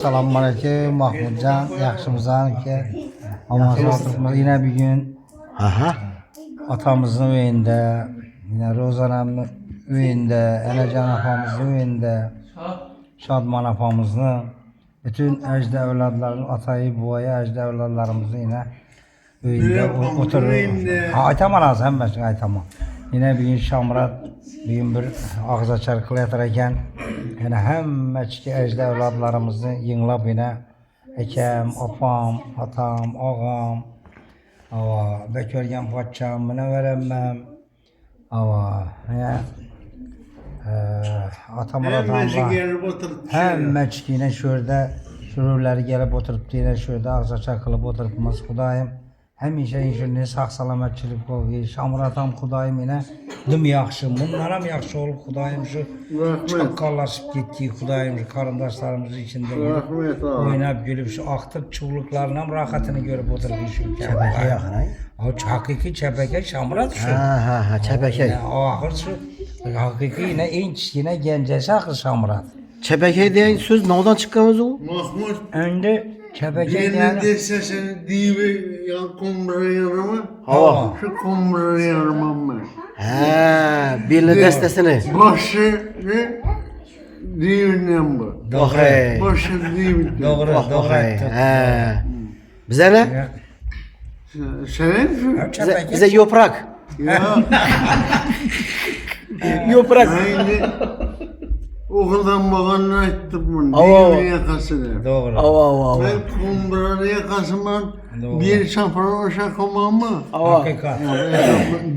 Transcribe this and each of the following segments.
Assalamu alaikum Mahmudcan, yaxşımızdan ki Allah'ın yine bir gün atamızın evinde, yine Rozan'ın evinde, Elecan apamızın evinde, Şadman apamızın, bütün ecde evladların atayı buayı ecde evladlarımızın yine evinde oturuyor. Aytaman az hem ben aytaman. Yine bir gün Şamrat, bir gün bir ağza çarkılı yatarken yine hem meçki ecde evladlarımızı yığılıb yine ekem, apam, atam, ağam, bekörgen paçam, bana veremem, atamın hem meçki yine şurada sürürleri gelip oturup yine şurada ağza çarkılıp oturupmaz Kudayım. Həmişə inşallah sağ salametçilik ol. Şamratam Kudayım yine dım yaxşı, bunlara mı yaxşı olub Kudayım şu çakkallaşıp gittiği Kudayım şu karındaşlarımız içinde oynayıp gülüp şu aktık çubukluklarla rahatını görüp oturup şu çəpəkə yaxın ay. O hakiki çəpəkə Şamrat şu. Çəpəkə. O axır şu hakiki yine en yine gencesi axır Şamrat. Çəpəkə diyen söz nereden çıktınız o? Mahmut. Önde çəpəkə Gelin yani. derse seni divi ya kumruyorum. Hava. Şu kumruyorum ben. He, birli destesini. Başı divinen bu. Doğru. Başı divinen. Doğru, doğru. He. Bize ne? Senin şu. Bize yaprak. Ya. Yaprak. Aynı. Okuldan bakanına ettim bunu. Ava. Divin yakasını. Doğru. Ava. Ben kumruların yakasından Doğru. bir şapan o şakamam mı? Hakikat.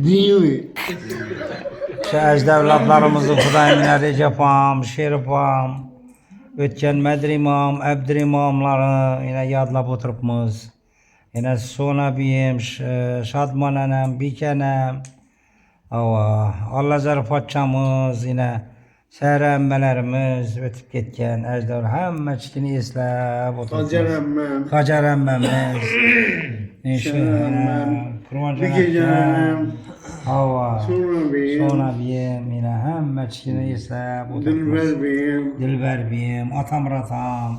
Divi. Şu ecdevlatlarımızı Kudayımına Recepam, Şerifam, ötken Medir İmam, Ebdir İmamları yine yadlap oturupmuz. Yine Sona Biyim, Şadman Enem, Bikenem, Allah Zerfatçamız yine Səhərə əmmələrimiz ötüb getken əcdəvr həmməcikini esləb oturupmuz. Aceremmem. Qacar əmməmiz, Kurban Cənəbkəm, Sonra biyim, yine həmməcikini esləb oturupmuz. Dilber beyim. Dilber biyim, Atam Ratam,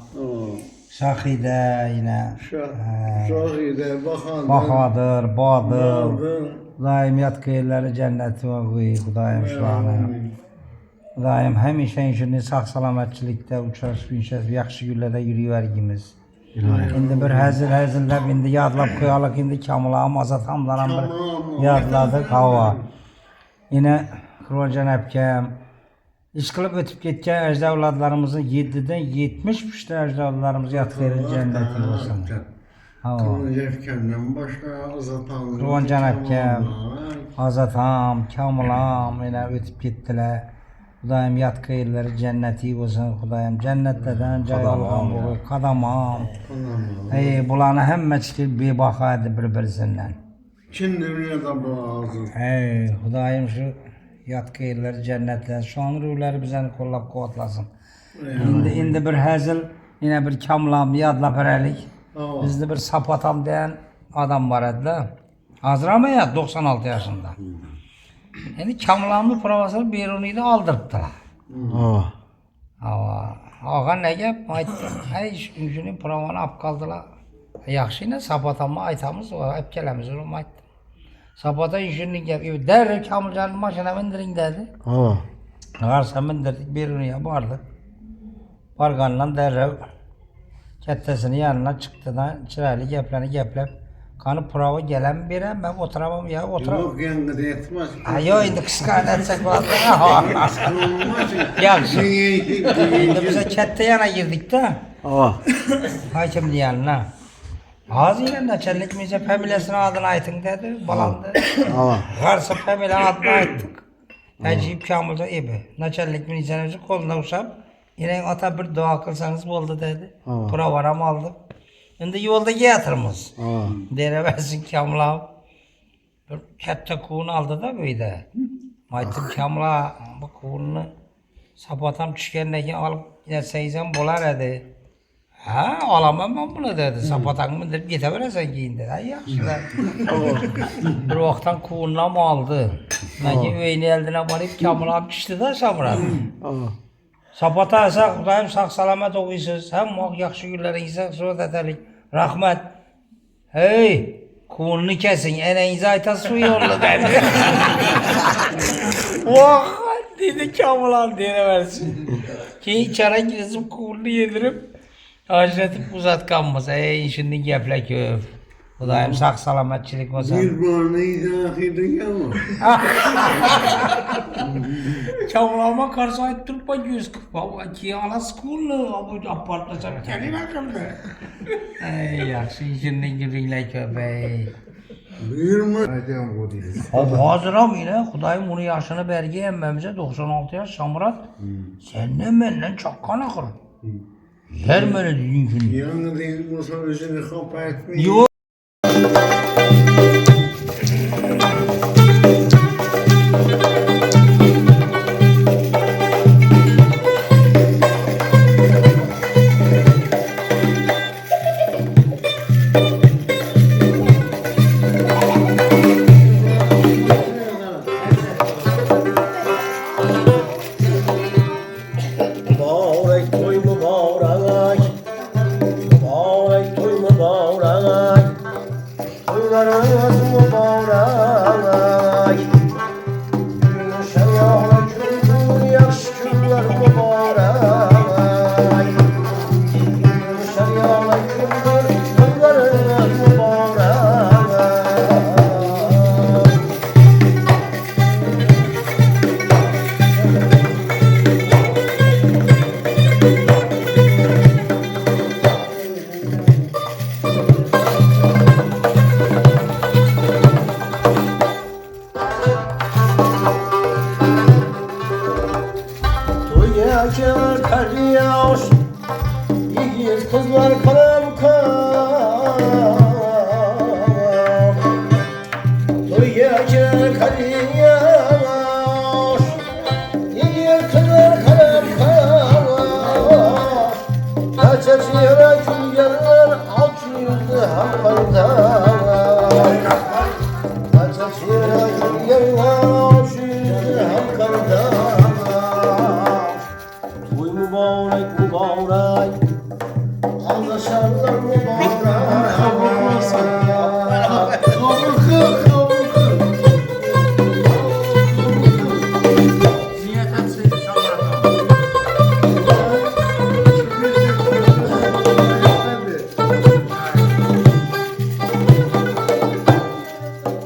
Şahidə yine, Şahide, Bahadır. Baxadır, Badır, Bahadır. daim yat qeyrləri cənnəti və qıyı, Kudayım şuanı. Daim həmişə inşallah sağ salametçilikdə uçarız, yaxşı güllədə yürüyərgimiz. İndi bir həzirləb, indi yadlab qoyalıq, indi kamılam, azatamlaram bir yadladıq, hava. Yine Kurban Cənəbkəm, iş qılıb ötüb getkən əcdəvladlarımızın 7'den 70 əcdəvladlarımız yat xeyrin cənnəti olsun. Kırıcafkenden başka Azatam. Kurban Cənəbkəm, azatam, kamılam, yine ötüb getdilər. Kudayım yat qeyrləri cənnəti olsun, Kudayım cənnətlədən cay alğan bu, qadamam. Bulanı həmməcikil bir baxaydı bir-birisindən. Çin dünyada bu ağzı. Kudayım şu yat qeyrləri cənnətlədən, şu an ruhları bizəni qollab quvvatlasın. İndi bir həzil, yine bir kamlam, yadla verəlik. Bizde bir Sapatam diyen adam var edilə. Hazır ama ya 96 yaşında. Yani kamlamlı provasını Beruni'de aldırdılar. Ağa ne gep? Ay günün provanı ap kaldılar. Yaxşı yine Sapatam'a aytamız var, hep kelemiz olur aytdı. Sapata işini gep, derri Kamilcan'ın maşına bindirin dedi. Varsa bindirdik Beruni'ye vardık. Barganla derri kettesinin yanına çıktı da çıraylı geplep. Kanı prova gelen birem ben oturamam ya oturamam. Yok yangıda yetmez. Yok indi kıskan etsek vardı. Yaxşı. İndi bize kette yana girdik de. Hakimnin yanına. Ağzıyla naçellikimize Pemilesinin adını aytın dedi. Balandı. Varsa Pemile adını ayttık. Tecrüb Kamil'de ibi. Naçellikimin izlenimizi koluna uçap. Yine ata bir dua kılsanız oldu dedi. Provaram aldık. Şimdi yolda yatırmız. Dere versin Kamil'a. Bir kette kuğunu aldı da böyle. Aytım Kamil'a bu kuğunu Sapatam çıkendeki alıp yetseysen bolar dedi. Ha alamam ben bunu dedi. Sapatam mı dedi. Gete verirsen giyin dedi. Ay yaxşılar. Bir vaktan kuğunla mı aldı? Naki öyni eldine varıp Kamil'a pişti de Samrat. Sapata esa Xudoyim sog' salomat o'qiysiz. Hamma yaxshi kunlaringizga xizmat etaylik. Rahmat. Hey, ko'lni kesing. Enangizni aytasiz shu yo'lda dedi. Voh, dedi Kamolal deraversin. Keyin ichari kirib ko'lni yedirib, ajratib uzatganmiz. Ey, shunday gaplar ko'p. Xudoyim sog' salomatchilik bo'lsin. Bir bana izahıydı ama. Kamolama qarshi aytib turibman yuz qilib. Keyin olasiz ko'lni, bu apartlasam kalima qildi. Ey, yaxshi ishingni yuringlar ko'p ey. Bir bana bu değil. Hozir ham yine Xudoyim uni yoshini bergan hammamizga 96 yosh Samurat. Sendan mendan chaqqan axir. Yer meni deding shuni. Yanı değil bu sonucunu kapatmayın. Yo'q. Mübarek toy mübarek, mübarek toy mübarek, toylarınız mübarek. Gülüşen yağla güldür, yaxşı günler mübarek. Gülüşen yağla güldür, toylarınız mübarek. Toyacak kar yağış, yiğit kızlar karam kar. Toyacak kar yağış, yiğit kızlar karam kar. Kaçacıra gül yerler, alt yüzlü hamkarlar. Kaçacıra gül yerler, alt yüzlü hamkarlar. Toy mübarek mübarek, aldaşarlar mübarek.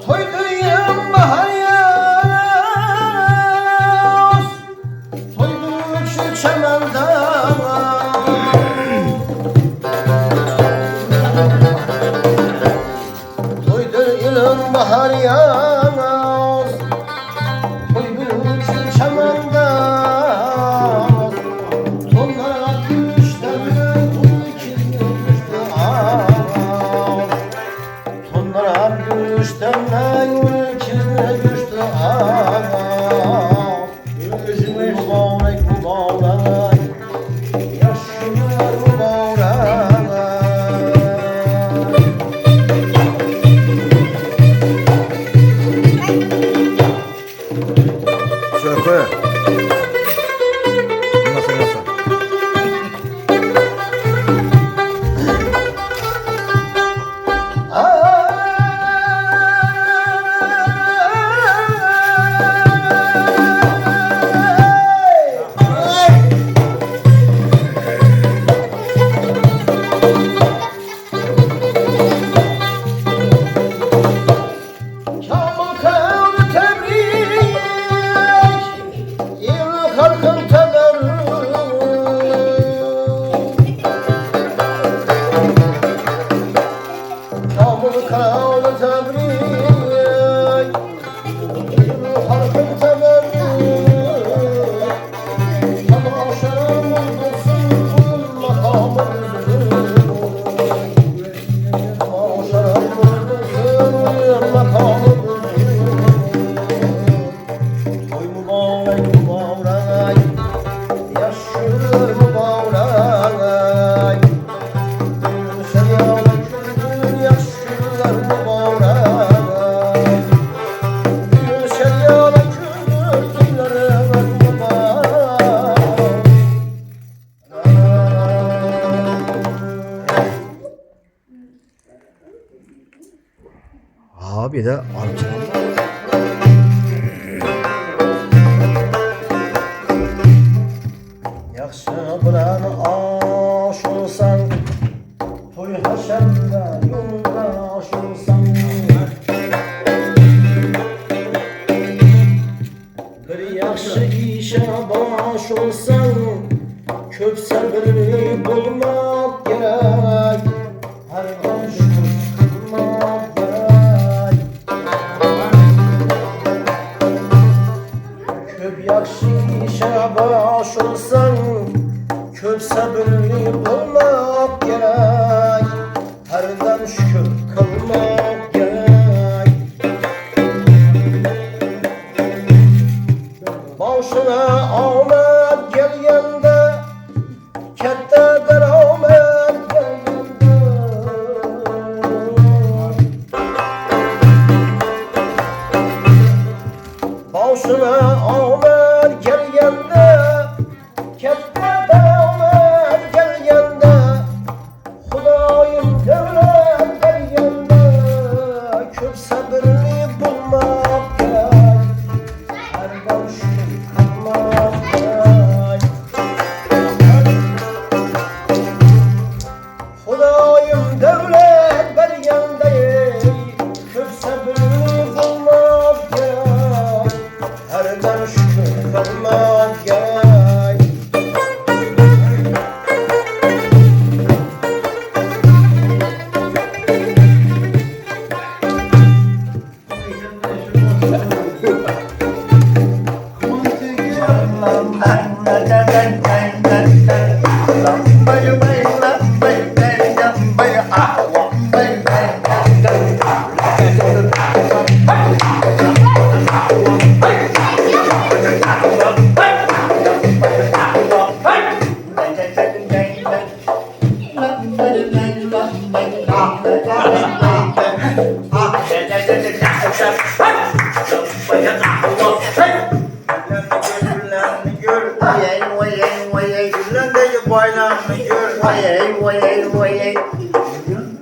Toyduyum bahar yaz, toydum şu çemenden. bir de arıçılan var. Yaxşı bilan aş olsan, toy haşemde yoldaş olsan. Bir yaxşı işe baş olsan, köp sabırlı bulmak gerek. Her an şükür kılmak gerek. Köp yaxşı işe baş olsan, köp sabırlı bulmak gerek. Herden şükür kılmak gerek. Başına amet gelgende, katta daramet gelgende. Başına amet gelgende, katta daramet gelgende. Xudoyim devlet bergende, köp sabırlı bulmak gerek. Herdan şükür kılmak gerek. Xudoyim devlet bergende, köp sabırlı bulmak gerek. Herdan şükür kılmak gerek.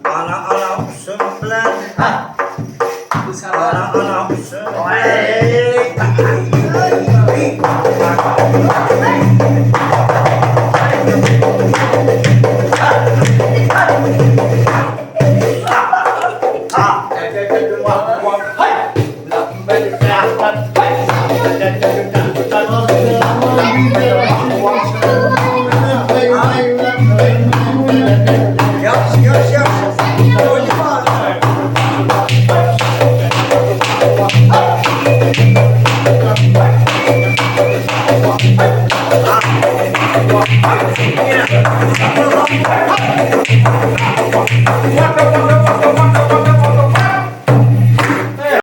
Ana ana usun bilan ana ana usun Yavaş yavaş yavaş. Oynama.